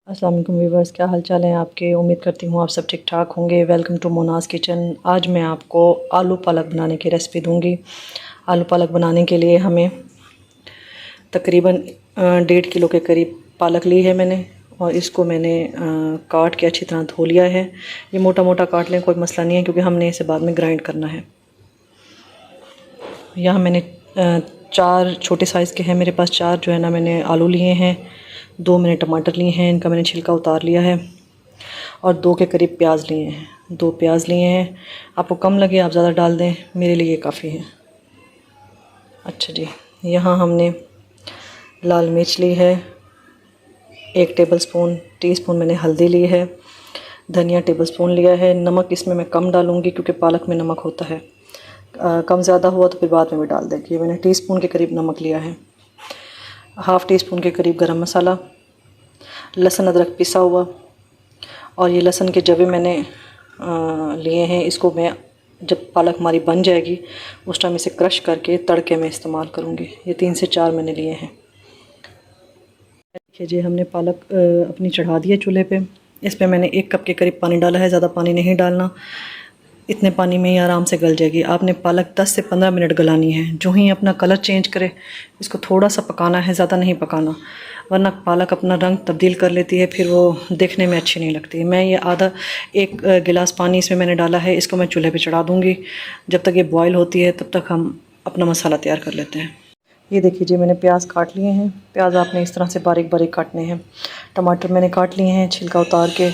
अस्सलाम वालेकुम व्यूवर्स, क्या हाल चाल हैं आपके। उम्मीद करती हूँ आप सब ठीक ठाक होंगे। Welcome to Mona's kitchen. आज मैं आपको आलू पालक बनाने की रेसिपी दूंगी। आलू पालक बनाने के लिए हमें तकरीबन 1.5 किलो के करीब पालक ली है मैंने, और इसको मैंने काट के अच्छी तरह धो लिया है। ये मोटा मोटा काट लें, कोई मसला नहीं है, क्योंकि हमने इसे बाद में ग्राइंड करना है। यहाँ मैंने 4 छोटे साइज़ के हैं मेरे पास, 4 जो है ना मैंने आलू लिए हैं। 2 मैंने टमाटर लिए हैं, इनका मैंने छिलका उतार लिया है। और 2 के करीब प्याज लिए हैं, 2 प्याज लिए हैं। आपको कम लगे आप ज़्यादा डाल दें, मेरे लिए काफ़ी है। अच्छा जी, यहाँ हमने लाल मिर्च ली है, 1 टीस्पून मैंने हल्दी ली है, धनिया टेबलस्पून लिया है। नमक इसमें मैं कम डालूँगी क्योंकि पालक में नमक होता है। कम ज़्यादा हुआ तो फिर बाद में भी डाल देंगे। मैंने टीस्पून के करीब नमक लिया है। हाफ़ टीस्पून के करीब गरम मसाला, लहसुन अदरक पिसा हुआ, और ये लहसुन के जवे मैंने लिए हैं। इसको मैं जब पालक हमारी बन जाएगी उस टाइम इसे क्रश करके तड़के में इस्तेमाल करूँगी। ये 3 से 4 मैंने लिए हैं। देखिए जी, हमने पालक अपनी चढ़ा दी है चूल्हे पे। इस पे मैंने 1 कप के करीब पानी डाला है, ज़्यादा पानी नहीं डालना। इतने पानी में ही आराम से गल जाएगी। आपने पालक 10 से 15 मिनट गलानी है। जो ही अपना कलर चेंज करे इसको थोड़ा सा पकाना है, ज़्यादा नहीं पकाना, वरना पालक अपना रंग तब्दील कर लेती है, फिर वो देखने में अच्छी नहीं लगती। मैं ये आधा 1 गिलास पानी इसमें मैंने डाला है। इसको मैं चूल्हे पे चढ़ा दूँगी। जब तक ये बॉयल होती है तब तक हम अपना मसाला तैयार कर लेते हैं। ये देखिए जी, मैंने प्याज काट लिए हैं। प्याज आपने इस तरह से बारीक बारीक काटने हैं। टमाटर मैंने काट लिए हैं छिलका उतार के।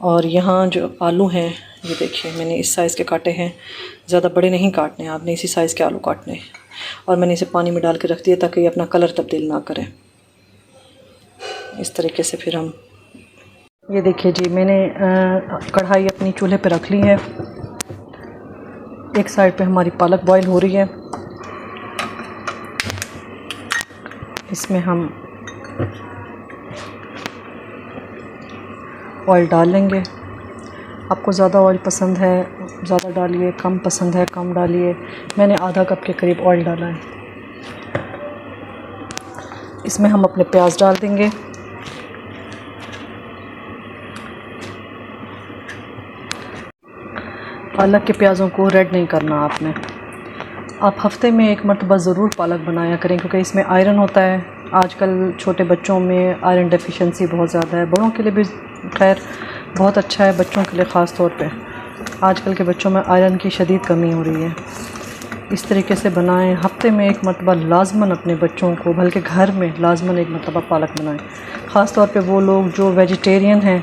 और यहाँ जो आलू हैं, ये देखिए मैंने इस साइज़ के काटे हैं। ज़्यादा बड़े नहीं काटने, आपने इसी साइज़ के आलू काटने हैं। और मैंने इसे पानी में डाल के रख दिया ताकि ये अपना कलर तब्दील ना करें। इस तरीके से फिर हम, ये देखिए जी, मैंने कढ़ाई अपनी चूल्हे पे रख ली है। एक साइड पे हमारी पालक बॉईल हो रही है। इसमें हम ऑयल डाल लेंगे। आपको ज़्यादा ऑयल पसंद है ज़्यादा डालिए, कम पसंद है कम डालिए। मैंने आधा कप के करीब ऑयल डाला है। इसमें हम अपने प्याज डाल देंगे। पालक के प्याज़ों को रेड नहीं करना आपने। आप हफ्ते में 1 मरतबा ज़रूर पालक बनाया करें, क्योंकि इसमें आयरन होता है। आजकल छोटे बच्चों में आयरन डेफिशिएंसी बहुत ज़्यादा है। बड़ों के लिए भी खैर बहुत अच्छा है, बच्चों के लिए ख़ास तौर पे आजकल के बच्चों में आयरन की शदीद कमी हो रही है। इस तरीके से बनाएं। हफ्ते में 1 मरतबा लाजमन अपने बच्चों को, बल्कि घर में लाजमन 1 मरतबा पालक बनाएं। ख़ास तौर पे वो लोग जो वेजिटेरियन हैं,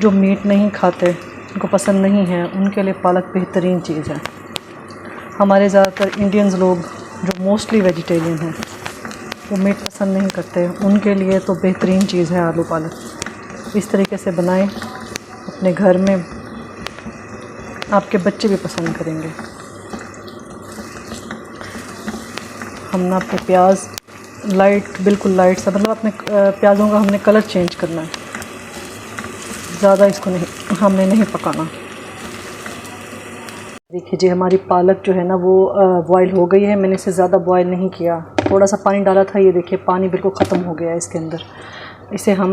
जो मीट नहीं खाते, उनको पसंद नहीं है, उनके लिए पालक बेहतरीन चीज़ है। हमारे ज़्यादातर इंडियंस लोग जो मोस्टली वेजिटेरियन हैं, वो मीट पसंद नहीं करते, उनके लिए तो बेहतरीन चीज़ है आलू पालक। इस तरीके से बनाएं अपने घर में, आपके बच्चे भी पसंद करेंगे। हम ना अपने प्याज लाइट, बिल्कुल लाइट सा, मतलब अपने प्याज़ों का हमने कलर चेंज करना है, ज़्यादा इसको नहीं, हमने नहीं पकाना। देखिए जी, हमारी पालक जो है ना वो बॉयल हो गई है। मैंने इसे ज़्यादा बॉयल नहीं किया, थोड़ा सा पानी डाला था। ये देखिए पानी बिल्कुल ख़त्म हो गया है इसके अंदर। इसे हम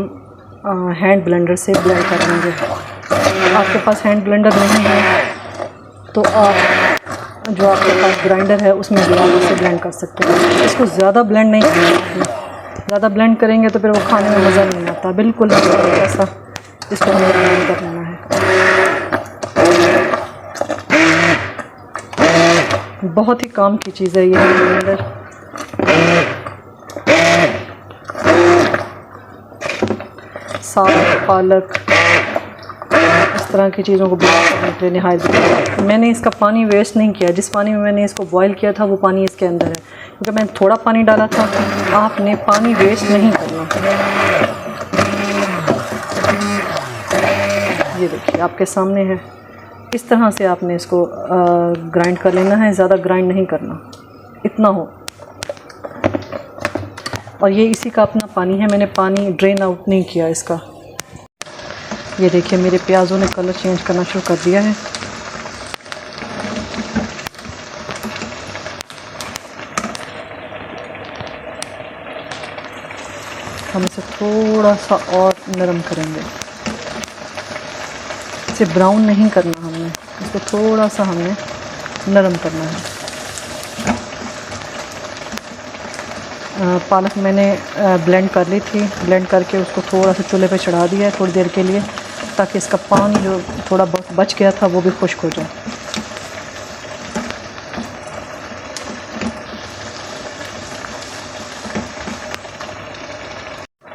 हैंड ब्लेंडर से ब्लेंड कर लेंगे। आपके पास हैंड ब्लेंडर नहीं है तो आप जो आपके पास ग्राइंडर है उसमें भी आप इसे ब्लेंड कर सकते हैं। इसको ज़्यादा ब्लेंड नहीं करना। ज़्यादा ब्लेंड करेंगे तो फिर वो खाने में मज़ा नहीं आता। बिल्कुल ऐसा इसको हमें ब्लेंड कर लेना है। बहुत ही काम की चीज़ है ये ब्लेंडर। साग, पालक, इस तरह की चीज़ों को ब्लेंड करने के लिए निहायत। मैंने इसका पानी वेस्ट नहीं किया। जिस पानी में मैंने इसको बॉईल किया था वो पानी इसके अंदर है, क्योंकि मैंने थोड़ा पानी डाला था। आपने पानी वेस्ट नहीं करना। ये देखिए आपके सामने है। इस तरह से आपने इसको ग्राइंड कर लेना है। ज़्यादा ग्राइंड नहीं करना, इतना हो। और ये इसी का अपना पानी है, मैंने पानी ड्रेन आउट नहीं किया इसका। ये देखिए मेरे प्याज़ों ने कलर चेंज करना शुरू कर दिया है। हम इसे थोड़ा सा और नरम करेंगे। इसे ब्राउन नहीं करना हमने, इसको थोड़ा सा हमने नरम करना है। पालक मैंने ब्लेंड कर ली थी, ब्लेंड करके उसको थोड़ा सा चूल्हे पे चढ़ा दिया है थोड़ी देर के लिए, ताकि इसका पानी जो थोड़ा बहुत बच गया था वो भी खुश्क हो जाए।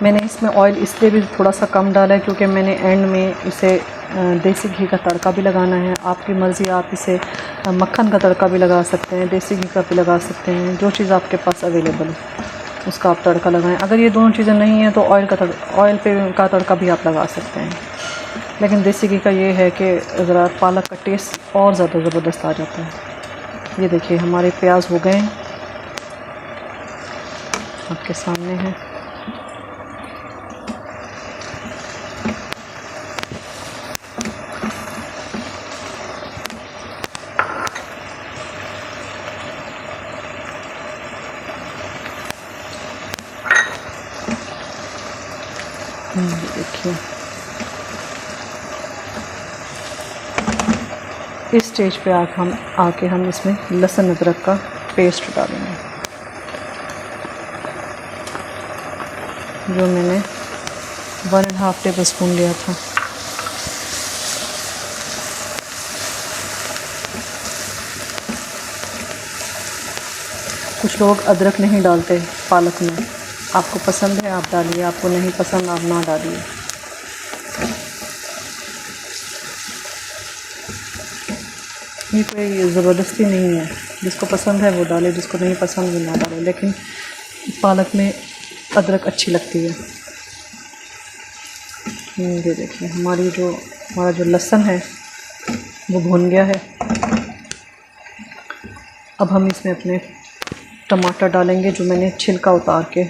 मैंने इसमें ऑयल इसलिए भी थोड़ा सा कम डाला है क्योंकि मैंने एंड में इसे देसी घी का तड़का भी लगाना है। आपकी मर्ज़ी, आप इसे मक्खन का तड़का भी लगा सकते हैं, देसी घी का भी लगा सकते हैं, जो चीज़ आपके पास अवेलेबल है उसका आप तड़का लगाएं। अगर ये दोनों चीज़ें नहीं हैं तो ऑयल का तड़का भी आप लगा सकते हैं। लेकिन देसी घी का ये है कि ज़रा पालक का टेस्ट और ज़्यादा ज़बरदस्त आ जाता है। ये देखिए हमारे प्याज हो गए, आपके सामने हैं। देखिए इस स्टेज पे आके हम इसमें लहसुन अदरक का पेस्ट डालेंगे, जो मैंने 1.5 टेबल स्पून लिया था। कुछ लोग अदरक नहीं डालते पालक में, आपको पसंद है आप डालिए, आपको नहीं पसंद आप ना डालिए। ये कोई ज़बरदस्ती नहीं है, जिसको पसंद है वो डाले, जिसको नहीं पसंद वो ना डाले, लेकिन पालक में अदरक अच्छी लगती है। ये देखिए हमारा जो लहसुन है वो भुन गया है। अब हम इसमें अपने टमाटर डालेंगे जो मैंने छिलका उतार के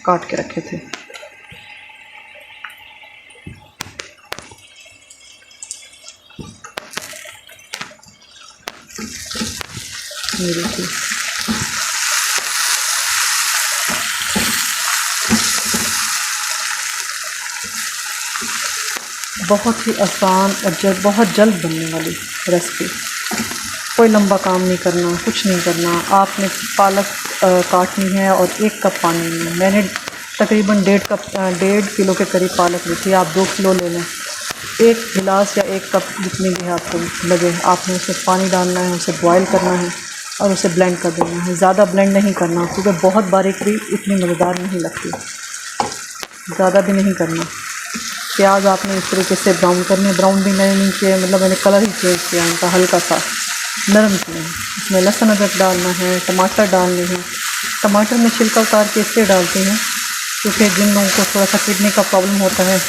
काट के रखे थे। ये देखिए बहुत ही आसान और बहुत जल्द बनने वाली रेसिपी। कोई लंबा काम नहीं करना, कुछ नहीं करना। आपने पालक काटनी है और 1 कप पानी में, मैंने तकरीबन 1.5 किलो के करीब पालक ली थी। आप 2 किलो ले लें, 1 गिलास या 1 कप जितनी भी आपको लगे, आपने उसमें पानी डालना है, उसे बॉयल करना है और उसे ब्लेंड कर देना है। ज़्यादा ब्लेंड नहीं करना क्योंकि बहुत बारीक भी इतनी मज़ेदार नहीं लगती, ज़्यादा भी नहीं करना। प्याज आपने इस तरीके से ब्राउन करने, ब्राउन भी नहीं किए, मतलब मैंने कलर ही चेंज किया उनका, हल्का सा नरम किए हैं। इसमें लहसुन अदरक डालना है, टमाटर डालने हैं। टमाटर में छिलका उतार के इसलिए डालते हैं क्योंकि जिन लोगों को थोड़ा सा किडनी का प्रॉब्लम होता है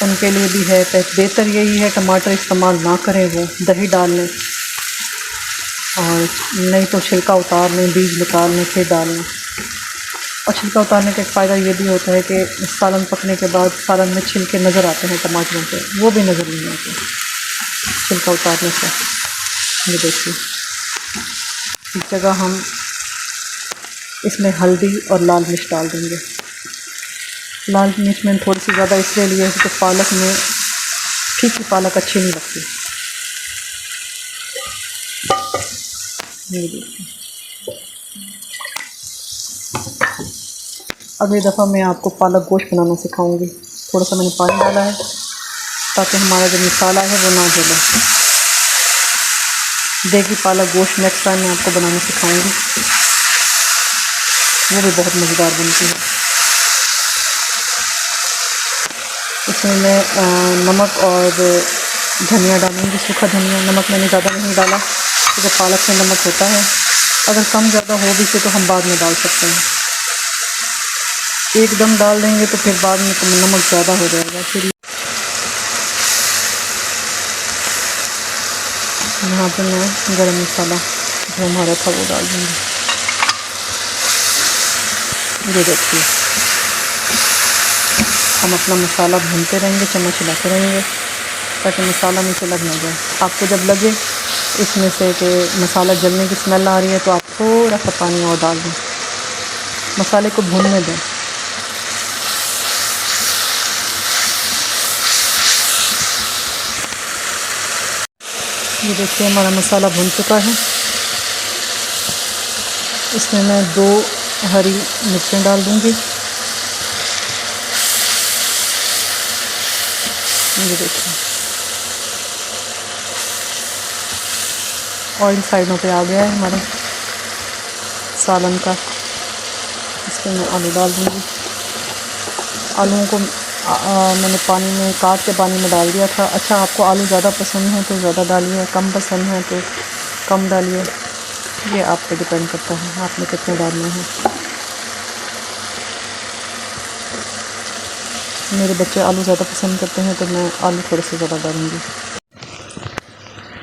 उनके लिए भी है। बेहतर यही है टमाटर इस्तेमाल ना करें, वो दही डाल लें, और नहीं तो छिलका उतार लें, बीज निकाल लें फिर डाल लें। और छिलका उतारने का एक फ़ायदा ये भी होता है कि सालन पकने के बाद सालन में छिलके नज़र आते हैं टमाटरों के, वो भी नज़र नहीं आते छिलका उतारने से। ये देखिए इस जगह हम इसमें हल्दी और लाल मिर्च डाल देंगे। लाल मिर्च मैंने थोड़ी सी ज़्यादा इसलिए ली है क्योंकि पालक में फीकी पालक अच्छी नहीं लगती। ये देखिए अगली दफ़ा मैं आपको पालक गोश्त बनाना सिखाऊंगी। थोड़ा सा मैंने पानी डाला है ताकि हमारा जो मसाला है वो ना जले। देगी पालक गोश्त नेक्स्ट टाइम मैं आपको बनाना सिखाऊंगी, वो भी बहुत मज़ेदार बनती है। इसमें मैं नमक और धनिया डालूँगी, सूखा धनिया। नमक मैंने ज़्यादा नहीं डाला क्योंकि पालक में नमक होता है, अगर कम ज़्यादा हो भी तो हम बाद में डाल सकते हैं। एकदम डाल देंगे तो फिर बाद में नमक ज़्यादा हो जाएगा। फिर यहाँ पर मैं गरम मसाला जो हमारा था वो डाल दूँगी। ये देखिए हम अपना मसाला भूनते रहेंगे, चम्मच हिलाते रहेंगे ताकि मसाला नीचे लग ना जाए। आपको जब लगे इसमें से कि मसाला जलने की स्मेल आ रही है तो आप थोड़ा सा पानी और डाल दें, मसाले को भूनने दें। ये देखिए हमारा मसाला भुन चुका है। इसमें मैं 2 हरी मिर्चें डाल दूँगी। ये देखिए ऑयल साइडों पे आ गया है हमारे सालन का। इसमें मैं आलू डाल दूँगी। आलूओं को मैंने पानी में काट के पानी में डाल दिया था। अच्छा, आपको आलू ज़्यादा पसंद है तो ज़्यादा डालिए, कम पसंद है तो कम डालिए, ये आप पे डिपेंड करता है आपने कितने डालने हैं। मेरे बच्चे आलू ज़्यादा पसंद करते हैं तो मैं आलू थोड़े से ज़्यादा डालूँगी।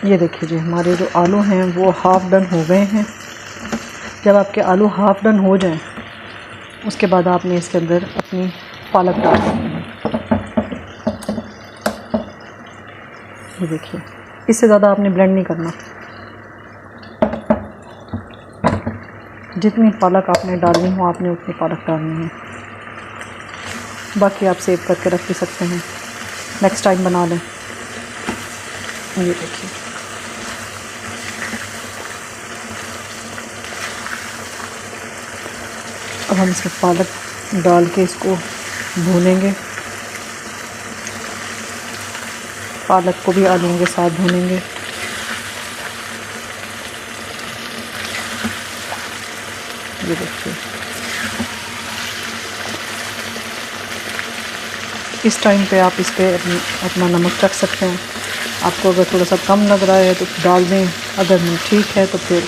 ये देखिए जी हमारे जो आलू हैं वो हाफ़ डन हो गए हैं। जब आपके आलू हाफ़ डन हो जाएं उसके बाद आपने इसके अंदर अपनी पालक डाल देनी है। ये देखिए इससे ज़्यादा आपने ब्लेंड नहीं करना। जितनी पालक आपने डालनी हो आपने उतनी पालक डालनी है। बाकी आप सेव करके रख भी सकते हैं, नेक्स्ट टाइम बना लें। ये देखिए अब हम इसमें पालक डाल के इसको भूनेंगे। पालक को भी आलूओं के साथ भूनेंगे। ये देखिए इस टाइम पे आप इस पे अपना नमक रख सकते हैं। आपको अगर थोड़ा सा कम लग रहा है तो डाल दें, अगर ठीक है तो फिर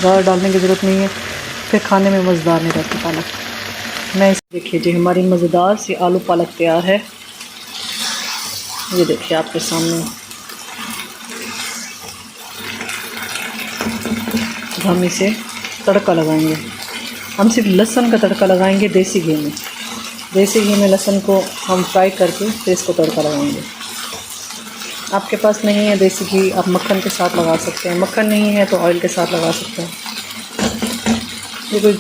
ज़्यादा डालने की ज़रूरत नहीं है, फिर खाने में मज़ेदार नहीं रहती पालक। मैं इस देखिए जी हमारी मज़ेदार सी आलू पालक तैयार है। ये देखिए आपके सामने। हम इसे तड़का लगाएंगे। हम सिर्फ लहसुन का तड़का लगाएंगे देसी घी में। देसी घी में लहसुन को हम फ्राई करके फिर इसको तड़का लगाएंगे। आपके पास नहीं है देसी घी, आप मक्खन के साथ लगा सकते हैं। मक्खन नहीं है तो ऑयल के साथ लगा सकते हैं। ये कोई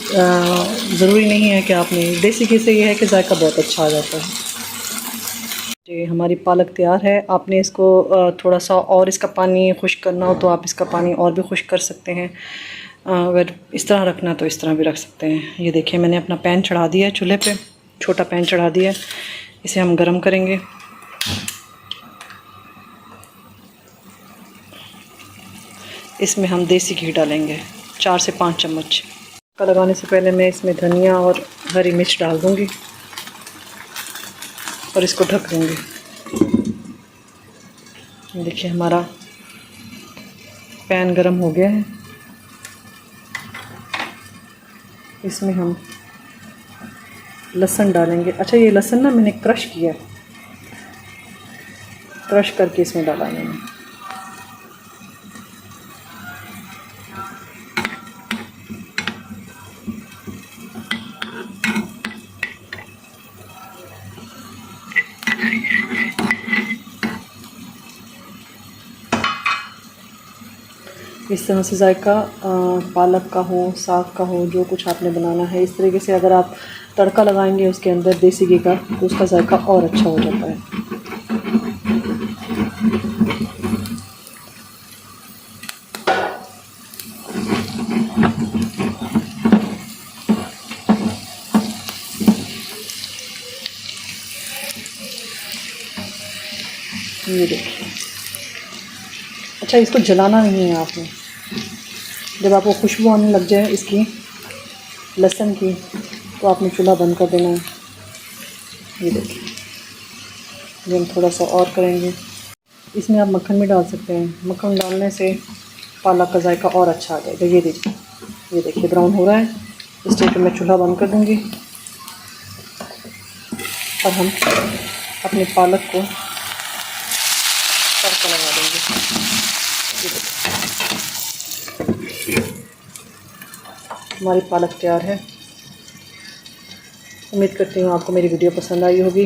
ज़रूरी नहीं है कि आपने देसी घी से ये है कि जायका बहुत अच्छा आ जाता है। जी हमारी पालक तैयार है। आपने इसको थोड़ा सा और इसका पानी खुश्क करना हो तो आप इसका पानी और भी खुश्क कर सकते हैं। अगर इस तरह रखना तो इस तरह भी रख सकते हैं। ये देखिए मैंने अपना पैन चढ़ा दिया है चूल्हे पे, छोटा पैन चढ़ा दिया है। इसे हम गरम करेंगे। इसमें हम देसी घी डालेंगे 4 से 5 चम्मच। तड़का लगाने से पहले मैं इसमें धनिया और हरी मिर्च डाल दूँगी और इसको ढक दूँगी। देखिए हमारा पैन गरम हो गया है। इसमें हम लहसुन डालेंगे। अच्छा ये लहसुन ना मैंने क्रश किया है, क्रश करके इसमें डाला मैंने। इस तरह से जायका पालक का हो, साग का हो, जो कुछ आपने बनाना है इस तरीके से अगर आप तड़का लगाएंगे उसके अंदर देसी घी का तो उसका जायका और अच्छा हो जाता है। ये देखिए। अच्छा इसको जलाना नहीं है आपने। जब आपको खुशबू आने लग जाए इसकी लहसुन की तो आपने चूल्हा बंद कर देना है। ये देखिए ये हम थोड़ा सा और करेंगे। इसमें आप मक्खन भी डाल सकते हैं। मक्खन डालने से पालक का जायका और अच्छा आ जाएगा। ये देखिए ब्राउन हो रहा है। इस स्टेज पे मैं चूल्हा बंद कर दूँगी और हम अपनी पालक को तड़का लगा देंगे। हमारी पालक तैयार है। उम्मीद करती हूँ आपको मेरी वीडियो पसंद आई होगी।